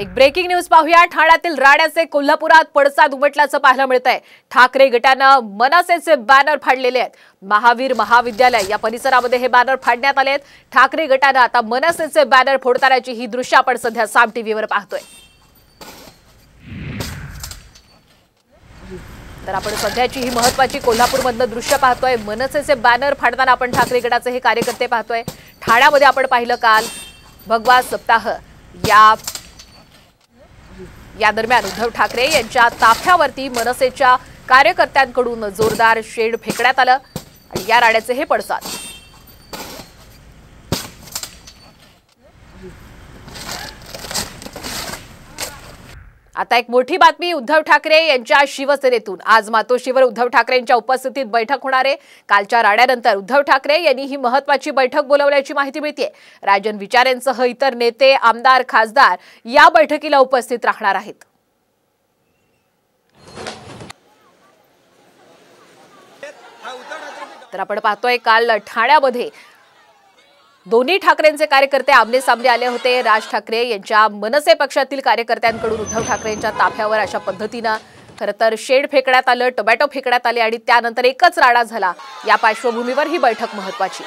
एक breaking news पाहूया। ठाण्यातील राड्याचे कोल्हापुरात पडसाद उमटल्याचं पाहायला मिळतंय। ठाकरे गटानं मनसेचे बॅनर फाडलेले आहेत। महावीर महाविद्यालय या परिसरामध्ये हे बॅनर फाडण्यात आले आहेत। ठाकरे गटानं आता मनसेचे बॅनर फोडतानाची ही दृश्य आपण सध्या साम टीव्हीवर पाहतोय। तर आपण सध्याची ही महत्त्वाची कोल्हापूरमधलं दृश्य पाहतोय। मनसेचे बॅनर फाडताना आपण ठाकरे गटाचे हे कार्यकर्ते पाहतोय। ठाण्यामध्ये आपण पाहिलं काल भगवा सप्ताह या दरम्यान उद्धव ठाकरे यांच्या ताफ्यावरती मनसेच्या कार्यकर्त्यांकडून जोरदार शेड फेकण्यात आलं आणि या राड्याचे हे पडसाद। आता एक मोठी बातमी उद्धव ठाकरे यांच्या शिवसेनेतून। आज मातोश्रीवर उद्धव ठाकरेंच्या उपस्थितीत बैठक होणार आहे। कालच्या राड्यानंतर उद्धव ठाकरे यांनी ही महत्त्वाची बैठक बोलावल्याची माहिती मिळते। राजन विचारेंसह इतर नेते, आमदार, खासदार या बैठकीला उपस्थित राहणार आहेत। तर आपण पाहतोय काल ठाण्यामध्ये दोन्ही ठाकरेंचे कार्यकर्ते आमने सामने आले होते। राज ठाकरे यांच्या मनसे पक्षातील कार्यकर्त्यांकडून उद्धव ठाकरेंच्या ताफ्यावर अशा पद्धतीने खरं तर शेड फेकण्यात आलं, टोमॅटो फेकण्यात आले आणि त्यानंतर एकच राडा झाला। या पार्श्वभूमीवर ही बैठक महत्त्वाची।